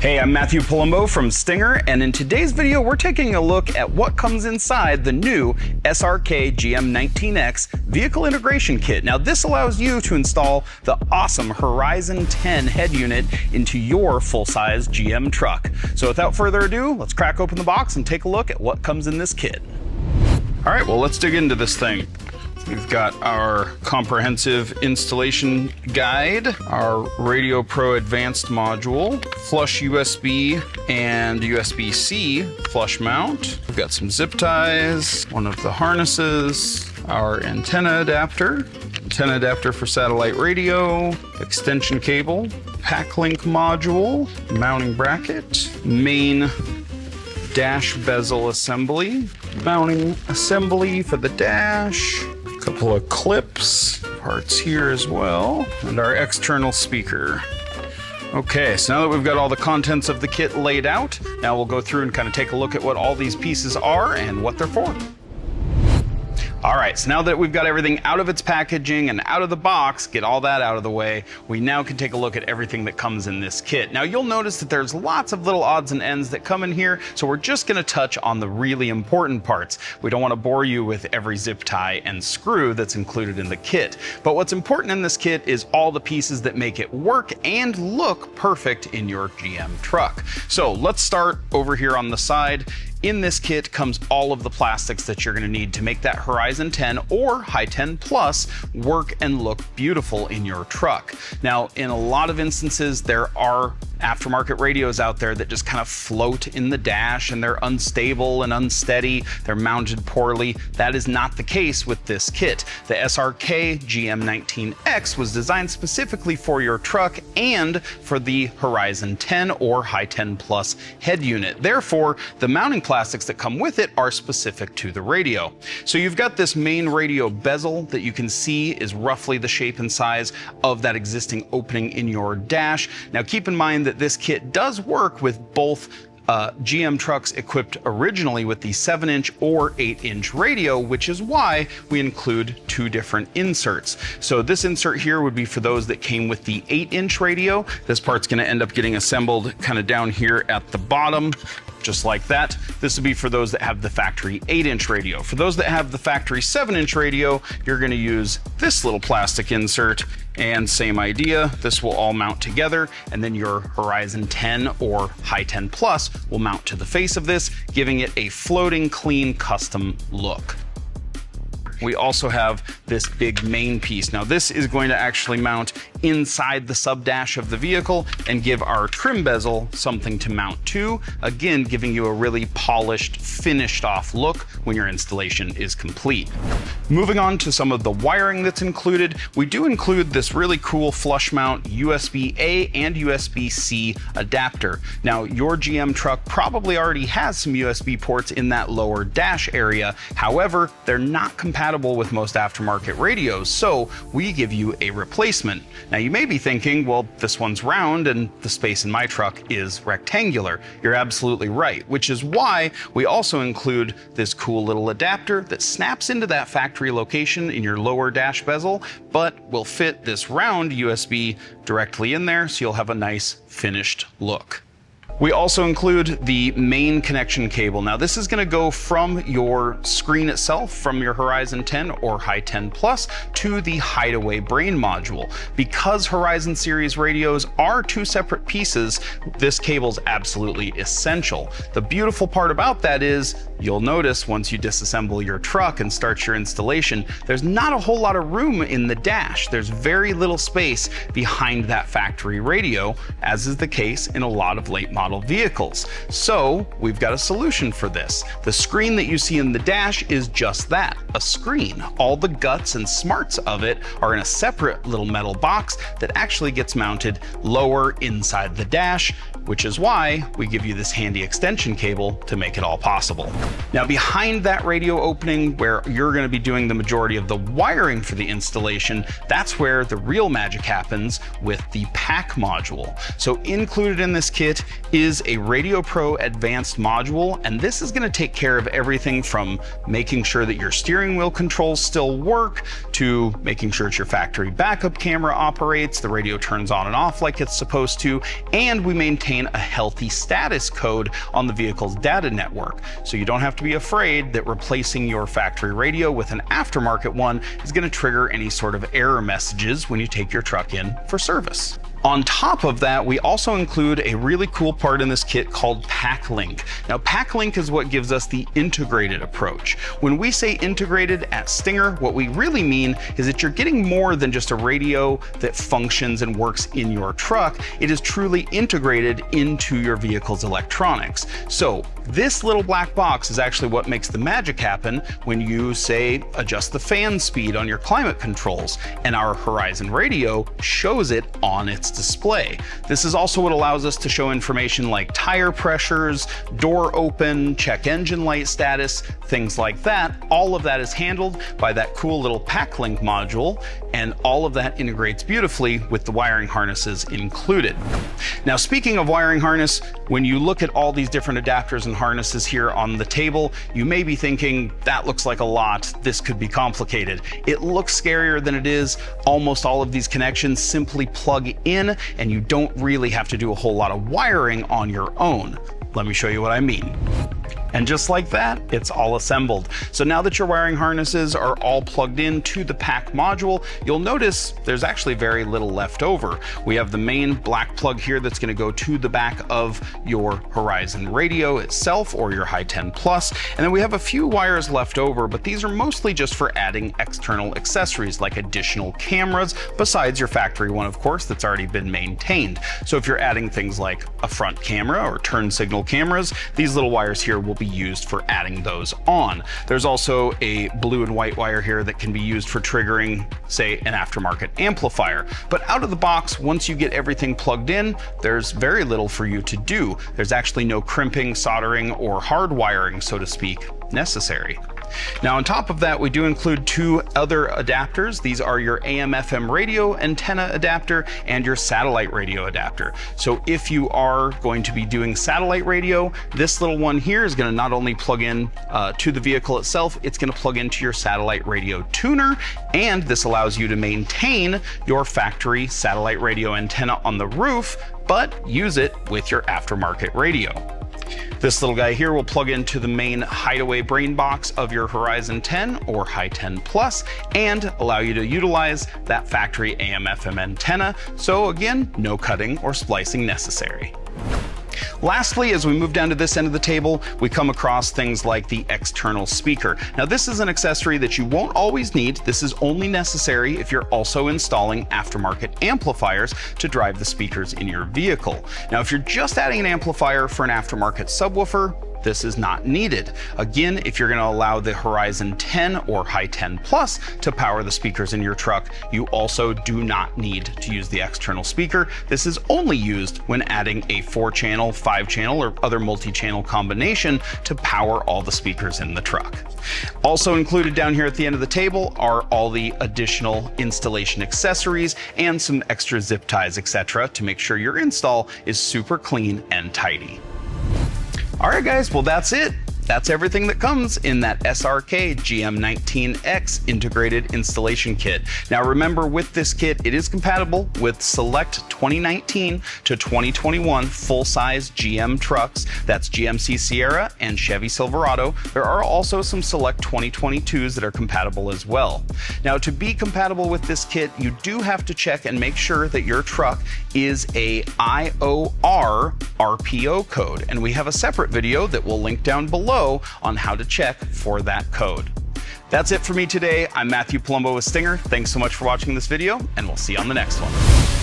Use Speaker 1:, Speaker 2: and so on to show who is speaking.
Speaker 1: Hey, I'm Matthew Palumbo from Stinger, and in today's video we're taking a look at what comes inside the new SRK GM19X Vehicle Integration Kit. Now this allows you to install the awesome HORIZON10 head unit into your full-size GM truck. So without further ado, let's crack open the box and take a look at what comes in this kit. All right, well, let's dig into this thing. We've got our comprehensive installation guide, our RadioPRO Advanced module, flush USB and USB-C flush mount. We've got some zip ties, one of the harnesses, our antenna adapter for satellite radio, extension cable, PAC Link module, mounting bracket, main dash bezel assembly, mounting assembly for the dash, couple of clips, parts here as well, and our external speaker. Okay, so now that we've got all the contents of the kit laid out, now we'll go through and kind of take a look at what all these pieces are and what they're for. All right, so now that we've got everything out of its packaging and out of the box, get all that out of the way, we now can take a look at everything that comes in this kit. Now you'll notice that there's lots of little odds and ends that come in here, so we're just gonna touch on the really important parts. We don't wanna bore you with every zip tie and screw that's included in the kit. But what's important in this kit is all the pieces that make it work and look perfect in your GM truck. So let's start over here on the side. In this kit comes all of the plastics that you're going to need to make that HORIZON10 or Hi10 Plus work and look beautiful in your truck. Now, in a lot of instances, there are aftermarket radios out there that just kind of float in the dash and they're unstable and unsteady, they're mounted poorly. That is not the case with this kit. The SRK GM19X was designed specifically for your truck and for the HORIZON10 or Hi10 Plus head unit. Therefore, the mounting plastics that come with it are specific to the radio. So you've got this main radio bezel that you can see is roughly the shape and size of that existing opening in your dash. Now keep in mind that this kit does work with both GM trucks equipped originally with the 7-inch or 8-inch radio, which is why we include two different inserts. So this insert here would be for those that came with the 8-inch radio. This part's going to end up getting assembled kind of down here at the bottom, just like that. This would be for those that have the factory 8-inch radio. For those that have the factory 7-inch radio, you're going to use this little plastic insert. And same idea, this will all mount together, and then your HORIZON10 or Hi10 Plus will mount to the face of this, giving it a floating, clean, custom look. We also have this big main piece. Now this is going to actually mount inside the sub dash of the vehicle and give our trim bezel something to mount to, again giving you a really polished, finished off look when your installation is complete. Moving on to some of the wiring that's included, we do include this really cool flush mount USB-A and USB-C adapter. Now your GM truck probably already has some USB ports in that lower dash area, however they're not compatible with most aftermarket radios, so we give you a replacement. Now you may be thinking, well, this one's round and the space in my truck is rectangular. You're absolutely right, which is why we also include this cool little adapter that snaps into that factory location in your lower dash bezel, but will fit this round USB directly in there, so you'll have a nice finished look. We also include the main connection cable. Now this is going to go from your screen itself, from your HORIZON10 or Hi10 Plus to the hideaway brain module. Because Horizon series radios are two separate pieces, this cable's absolutely essential. The beautiful part about that is you'll notice once you disassemble your truck and start your installation, there's not a whole lot of room in the dash. There's very little space behind that factory radio, as is the case in a lot of late model vehicles. So we've got a solution for this. The screen that you see in the dash is just that, a screen. All the guts and smarts of it are in a separate little metal box that actually gets mounted lower inside the dash, which is why we give you this handy extension cable to make it all possible. Now behind that radio opening where you're going to be doing the majority of the wiring for the installation, that's where the real magic happens with the PAC module. So included in this kit is a RadioPRO Advanced module, and this is going to take care of everything from making sure that your steering wheel controls still work, to making sure that your factory backup camera operates, the radio turns on and off like it's supposed to, and we maintain a healthy status code on the vehicle's data network. So you don't have to be afraid that replacing your factory radio with an aftermarket one is going to trigger any sort of error messages when you take your truck in for service. On top of that, we also include a really cool part in this kit called PAC Link. Now, PAC Link is what gives us the integrated approach. When we say integrated at Stinger, what we really mean is that you're getting more than just a radio that functions and works in your truck. It is truly integrated into your vehicle's electronics. So this little black box is actually what makes the magic happen when you, say, adjust the fan speed on your climate controls, and our Horizon radio shows it on its display. This is also what allows us to show information like tire pressures, door open, check engine light status, things like that. All of that is handled by that cool little PAC Link module, and all of that integrates beautifully with the wiring harnesses included. Now, speaking of wiring harness, when you look at all these different adapters and harnesses here on the table, you may be thinking, that looks like a lot, this could be complicated. It looks scarier than it is. Almost all of these connections simply plug in, and you don't really have to do a whole lot of wiring on your own. Let me show you what I mean. And just like that, it's all assembled. So now that your wiring harnesses are all plugged in to the PAC module, you'll notice there's actually very little left over. We have the main black plug here that's going to go to the back of your Horizon radio itself, or your Hi10 Plus. And then we have a few wires left over, but these are mostly just for adding external accessories like additional cameras, besides your factory one, of course, that's already been maintained. So if you're adding things like a front camera or turn signal cameras, these little wires here will be used for adding those on. There's also a blue and white wire here that can be used for triggering, say, an aftermarket amplifier. But out of the box, once you get everything plugged in, there's very little for you to do. There's actually no crimping, soldering, or hard wiring, so to speak, necessary. Now, on top of that, we do include two other adapters. These are your AM/FM radio antenna adapter and your satellite radio adapter. So if you are going to be doing satellite radio, this little one here is going to not only plug in to the vehicle itself, it's going to plug into your satellite radio tuner, and this allows you to maintain your factory satellite radio antenna on the roof, but use it with your aftermarket radio. This little guy here will plug into the main hideaway brain box of your Horizon 10 or Hi10 Plus and allow you to utilize that factory AM/FM antenna. So again, no cutting or splicing necessary. Lastly, as we move down to this end of the table, we come across things like the external speaker. Now, this is an accessory that you won't always need. This is only necessary if you're also installing aftermarket amplifiers to drive the speakers in your vehicle. Now, if you're just adding an amplifier for an aftermarket subwoofer, this is not needed. Again, if you're going to allow the Horizon 10 or Hi10 Plus to power the speakers in your truck, you also do not need to use the external speaker. This is only used when adding a 4-channel, 5-channel, or other multi-channel combination to power all the speakers in the truck. Also included down here at the end of the table are all the additional installation accessories and some extra zip ties, etc., to make sure your install is super clean and tidy. All right, guys, well, that's it. That's everything that comes in that SRK GM19X integrated installation kit. Now remember, with this kit, it is compatible with select 2019 to 2021 full-size GM trucks. That's GMC Sierra and Chevy Silverado. There are also some select 2022s that are compatible as well. Now, to be compatible with this kit, you do have to check and make sure that your truck is a IOR RPO code, and we have a separate video that we'll link down below on how to check for that code. That's it for me today. I'm Matthew Palumbo with Stinger. Thanks so much for watching this video, and we'll see you on the next one.